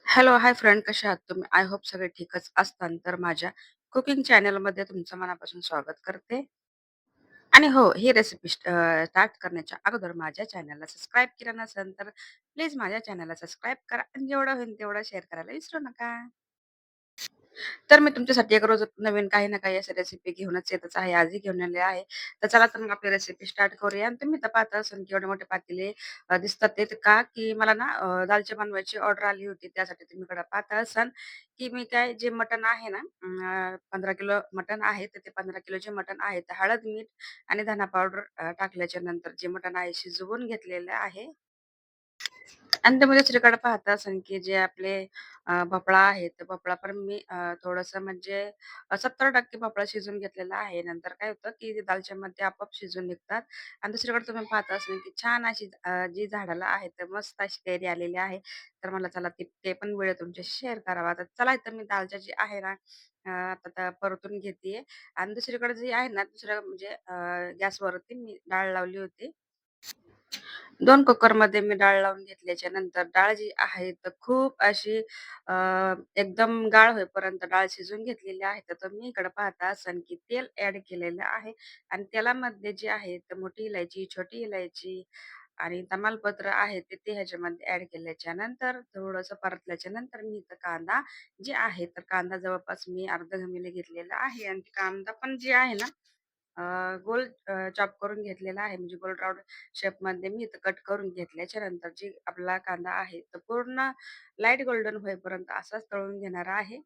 Hello, hi friend कसे आहात तुम्ही? आय होप सगळे ठीकच असताल. तर माझ्या कुकिंग चॅनलमध्ये तुमचं मनापासून स्वागत करते. आणि हो, ही रेसिपी स्टार्ट करण्याच्या अगोदर माझ्या चॅनलला सबस्क्राईब केलं नसेल, तर प्लीज माझ्या चॅनलला सबस्क्राईब करा आणि जेवढं होईल तेवढं शेअर करायला विसरू नका. तर मी तुमच्यासाठी एक रोज नवीन काही ना काही अशी रेसिपी घेऊनच येतच आहे. आजही घेऊन आले आहे. तर चला तर मग आपली रेसिपी स्टार्ट करूया. आणि तुम्ही तर पाहता असाल की एवढे मोठे पातेले दिसतात ते का की मला ना दालच्या बनवायची ऑर्डर आली होती. त्यासाठी तुम्ही इकडे पाहता असाल की मी काय जे मटण आहे ना 15 किलो मटण आहे. तर ते 15 किलोचे मटण आहे. तर हळद, मीठ आणि धना पावडर टाकल्याच्या नंतर जे मटण आहे शिजवून घेतलेलं आहे. आणि त्यामध्ये दुसरीकडे पाहता असाल की जे आपले भोपळा आहे, तर भोपळा पण मी थोडंसं म्हणजे 70% भोपळा शिजवून घेतलेला आहे. नंतर काय होतं की ते दालच्यामध्ये आपोआप शिजून निघतात. आणि दुसरीकडे तुम्ही पाहता असाल की छान अशी जी झाडाला आहे, तर मस्त अशी कैरी आलेली आहे. तर मला चला ते पण व्हिडिओ तुमच्याशी शेअर करावा. तर चला इथं मी दालच्या जी आहे ना आता परतून घेतेय. आणि दुसरीकडे जी आहे ना दुसरं म्हणजे गॅसवरती मी डाळ लावली होती. 2 कुकरमध्ये मी डाळ लावून घेतल्याच्या नंतर डाळ जी आहे तर खूप अशी अ, एकदम गाळ होईपर्यंत डाळ शिजवून घेतलेली आहे. तर तुम्ही इकडे पाहता असाल की तेल ॲड केलेलं आहे. आणि तेलामध्ये जे आहे तर मोठी इलायची, छोटी इलायची आणि तमालपत्र आहे ते ते ह्याच्यामध्ये ॲड केल्याच्या नंतर थोडंसं परतल्याच्या नंतर मी इथं कांदा जे आहे तर कांदा जवळपास मी अर्धा घमेले घेतलेला आहे. आणि कांदा पण जे आहे ना गोल चॉप करून घेतलेला आहे. म्हणजे गोल राउंड शेपमध्ये मी इथं कट करून घेतल्याच्या नंतर जी आपला कांदा आहे, तर पूर्ण लाईट गोल्डन होईपर्यंत असाच तळून घेणार आहे.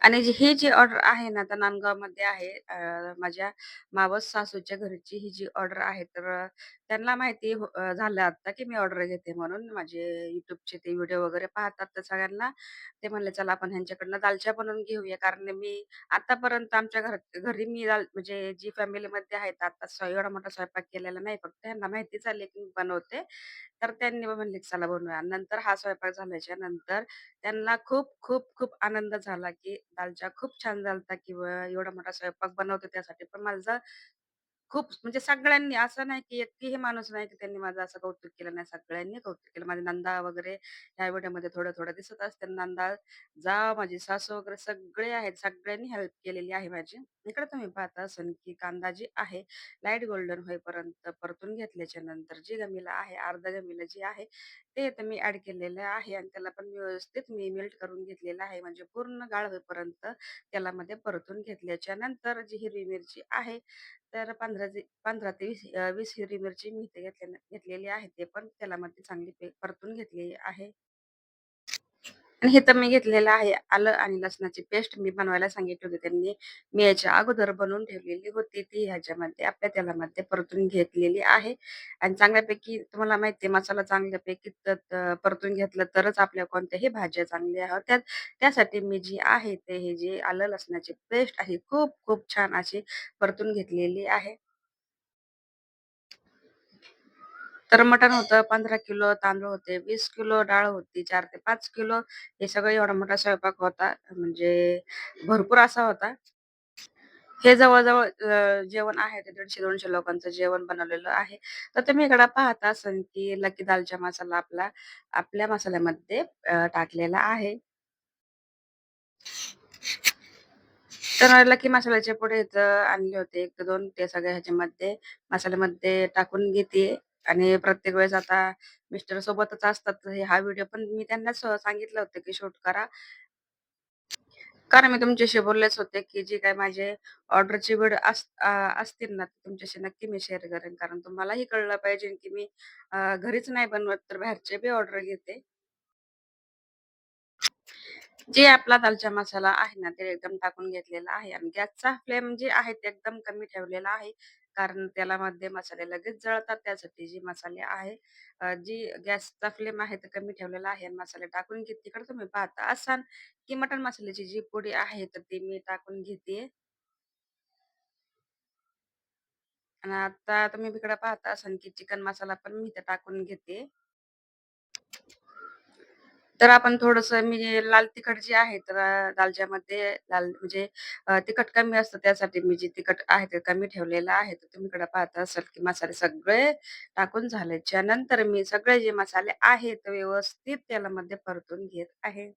आणि ही जी ऑर्डर आहे ना, तर नांदगावमध्ये आहे. माझ्या मावस सासूच्या घरची ही जी ऑर्डर आहे, तर त्यांना माहिती झालं आता, की मी ऑर्डर घेते म्हणून. माझे YouTubeचे ते व्हिडिओ वगैरे पाहतात, तर सगळ्यांना ते म्हणले, "चला आपण ह्यांच्याकडनं दालच्या बनवून घेऊया." कारण मी आतापर्यंत आमच्या घरी मी म्हणजे जी फॅमिलीमध्ये आहेत, आता एवढा मोठा स्वयंपाक केलेला नाही. फक्त ह्यांना माहिती झाली, की मी बनवते. तर त्यांनी मग म्हणले, "चला बनवूया." नंतर हा स्वयंपाक झाल्याच्या नंतर त्यांना खूप, खूप, खूप आनंद झाला, की दालच्या खूप छान झालता किंवा एवढा मोठा स्वयंपाक बनवतो त्यासाठी. पण माझं खूप म्हणजे सगळ्यांनी असं नाही, की एकही माणूस नाही, की त्यांनी माझं असं कौतुक केलं नाही. सगळ्यांनी कौतुक केलं. माझी नंदा वगैरे ह्या व्हिडिओमध्ये थोडं-थोडं दिसत असते. नंदा, जाव, माझी सासू वगैरे सगळे आहेत. सगळ्यांनी हेल्प केलेली आहे माझी. इकडे तुम्ही पाहता असाल, की कांदा जी आहे लाईट गोल्डन होईपर्यंत परतून घेतल्याच्या नंतर जी गमीला आहे, अर्धा गमीला जी आहे, ते इथं मी ॲड केलेलं आहे. आणि त्याला पण व्यवस्थित मी मेल्ट करून घेतलेलं आहे. म्हणजे पूर्ण गाळ होईपर्यंत तेलामध्ये परतून घेतल्याच्या नंतर जी हिरवी मिरची आहे, तर 15 ते 20 हिरवी मिरची मी इथे घेतलेली आहे. ते पण तेलामध्ये चांगली परतून घेतलेली आहे. आणि हे तर मी घेतलेलं आहे आलं आणि लसणाची पेस्ट मी बनवायला सांगितली होती त्यांनी. मी याच्या अगोदर बनवून ठेवलेली होती. ती ह्याच्यामध्ये आपल्या तेलामध्ये परतून घेतलेली आहे. आणि चांगल्यापैकी तुम्हाला माहिती आहे मसाला चांगल्यापैकी परतून घेतलं तरच आपल्या कोणत्याही भाज्या चांगल्या होत्यात. त्यासाठी मी जी आहे ते हे जे आलं लसणाची पेस्ट आहे खूप खूप छान अशी परतून घेतलेली आहे. तर मटण होतं 15 किलो, तांदूळ होते 20 किलो, डाळ होती 4 ते 5 किलो. हे सगळं एवढा मोठा स्वयंपाक होता. म्हणजे भरपूर असा होता. हे जवळ-जवळ जेवण आहे ते 150-200 लोकांचं जेवण बनवलेलं आहे. तर तुम्ही इकडं पाहता असाल की लकी दालचा मसाला आपल्या मसाल्यामध्ये टाकलेला आहे. तर लकी मसाल्याचे पुढे इथं आणले होते 1 ते 2 ते सगळ्या ह्याच्यामध्ये मसाल्यामध्ये टाकून घेते. आणि प्रत्येक वेळेस आता मिस्टर सोबतच असतात. तर हा व्हिडिओ पण मी त्यांनाच सांगितलं होतं की शूट करा. कारण मी तुमच्याशी बोललेच होते, की जी काही माझे ऑर्डरची वेळ असतील ना, तर तुमच्याशी नक्की मी शेअर करेन. कारण तुम्हालाही कळलं पाहिजे, की मी घरीच नाही बनवत, तर बाहेरचे बी ऑर्डर घेते. जे आपला दालचा मसाला आहे ना, ते एकदम टाकून घेतलेला आहे. आणि गॅसचा फ्लेम जे आहे ते एकदम कमी ठेवलेला आहे. कारण तेलामध्ये मसाले लगेच जळतात. त्यासाठी जी मसाले आहे जी गॅसचा फ्लेम आहे ते कमी ठेवलेला आहे. आणि मसाले टाकून घेते. तिकडे तुम्ही पाहता असाल, की मटण मसाल्याची जी पुडी आहे, तर ती मी टाकून घेते. आणि आता तुम्ही तिकडे पाहता असाल, की चिकन मसाला पण मी इथे टाकून घेते. तर आपण थोडंसं मी लाल तिखट जे आहे तर दालच्यामध्ये लाल म्हणजे तिखट कमी असतं त्यासाठी मी जे तिखट आहे ते कमी ठेवलेलं आहे. तर तुम्ही इकडे पाहत असाल की मसाले सगळे टाकून झाल्याच्या नंतर मी सगळे जे मसाले आहेत व्यवस्थित तेलामध्ये परतून घेत आहे.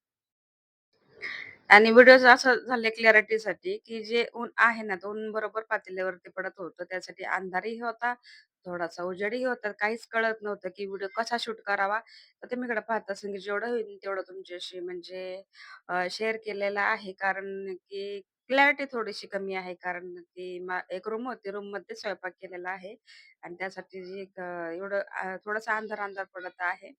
आणि व्हिडिओचं असं झालंय क्लॅरिटीसाठी, की जे ऊन आहे ना, तर ऊन बरोबर पातेल्यावरती पडत होतं. त्यासाठी अंधारही होता, थोडासा उजेडही होता. काहीच कळत नव्हतं, की व्हिडिओ कसा शूट करावा. तर तुम्ही इकडे पाहत असाल, की जेवढं होईल तेवढं तुमच्याशी म्हणजे शेअर केलेलं आहे. कारण की क्लॅरिटी थोडीशी कमी आहे. कारण की एक रूम होती, रूममध्ये स्वयंपाक केलेला आहे आणि त्यासाठी जी एक एवढं थोडासा अंधार-अंधार पडत आहे.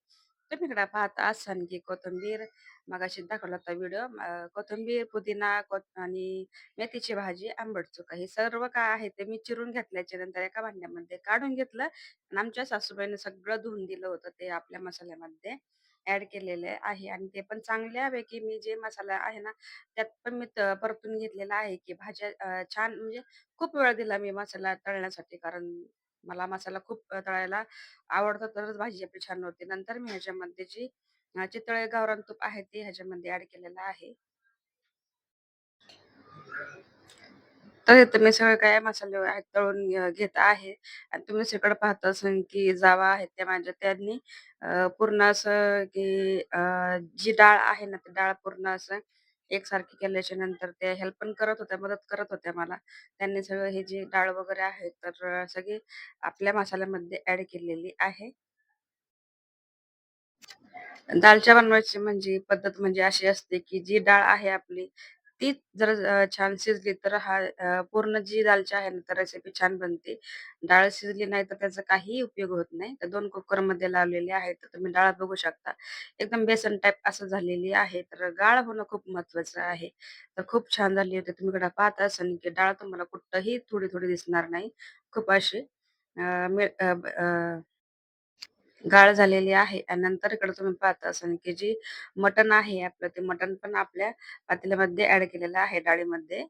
तुम्ही इकडे पाहत असाल, की कोथिंबीर मगाशी दाखवला होता व्हिडिओ. कोथिंबीर, पुदिना आणि मेथीची भाजी, आंबट चुका हे सर्व काय आहे ते मी चिरून घेतल्याच्या नंतर एका भांड्यामध्ये काढून घेतलं आणि आमच्या सासूबाईने सगळं धुवून दिलं होतं ते आपल्या मसाल्यामध्ये ॲड केलेले आहे आणि ते पण चांगल्यापैकी मी जे मसाला आहे ना, त्यात पण मी परतून घेतलेला आहे, की भाज्या छान म्हणजे खूप वेळ दिला मी मसाला तळण्यासाठी कारण मला मसाला खूप तळायला आवडतं तरच भाजी आपली छान होते. नंतर मी ह्याच्यामध्ये जी चितळे गावरान तूप आहे ते ह्याच्यामध्ये ॲड केलेलं आहे. तर हे तुम्ही सगळे काय मसाले आहेत तळून घेत आहे आणि तुम्ही सगळं पाहत असाल की जावा आहेत त्या माझ्या त्यांनी पूर्ण असं की जी डाळ आहे ना, ती डाळ पूर्ण असं एकसारखी केल्याच्या नंतर ते हेल्प पण करत होत्या, मदत करत होत्या मला. त्यांनी सगळं ही जी डाळ वगैरे आहे तर सगळी आपल्या मसाल्यामध्ये ॲड केलेली आहे. दालच्या बनवायची म्हणजे पद्धत म्हणजे अशी असते, की जी डाळ आहे आपली, ती जर छान शिजली तर पूर्ण जी दालच्या आहे ना, तर रेसिपी छान बनते. डाळ शिजली नाही तर त्याचा काहीही उपयोग होत नाही. तर 2 कुकरमध्ये लावलेले आहे, तर तुम्ही डाळ बघू शकता. एकदम बेसन टाइप असं झालेली आहे. तर गाळ होणं खूप महत्त्वाचं आहे. तर खूप छान झाली होती. तुम्ही इकडे पाहत असाल, की डाळ तुम्हाला कुठेही थोडी-थोडी दिसणार नाही. खूप अशी अ, मिळ अ, गाळ झालेली आहे आणि नंतर इकडे तुम्ही पाहता असाल, की जी मटण आहे आपलं, ते मटण पण आपल्या पातेल्यामध्ये ॲड केलेलं आहे डाळीमध्ये.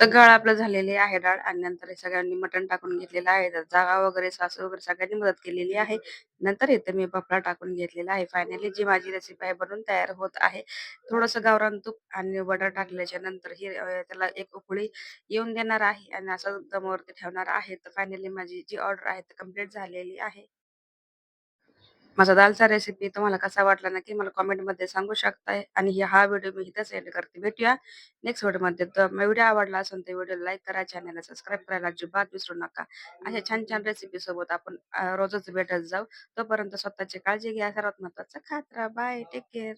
तर डाळ आपलं झालेली आहे डाळ आणि नंतर हे सगळ्यांनी मटण टाकून घेतलेलं आहे. तर जावा वगैरे, सासू वगैरे सगळ्यांनी मदत केलेली आहे. नंतर इथे मी भपळा टाकून घेतलेला आहे. फायनली जी माझी रेसिपी आहे बनून तयार होत आहे. थोडंसं गावरान तूप आणि बटर टाकल्याच्या नंतर ही त्याला एक उकळी येऊन देणार आहे आणि असं दमावरती ठेवणार आहे. तर फायनली माझी जी ऑर्डर आहे ती कंप्लीट झालेली आहे. माझा दालचा रेसिपी तुम्हाला कसा वाटला नक्की मला कमेंटमध्ये सांगू शकताय आणि हा व्हिडिओ मी इथेच एंड करते. भेटूया नेक्स्ट व्हिडिओमध्ये. तर व्हिडिओ आवडला असेल तर व्हिडिओ लाईक करा, चॅनलला सबस्क्राईब करायला अजिबात विसरू नका. अशा छान-छान रेसिपी सोबत आपण रोजच भेटत जाऊ. तोपर्यंत स्वतःची काळजी घ्या. सर्वात महत्त्वाचं खात राहा. बाय. Take care.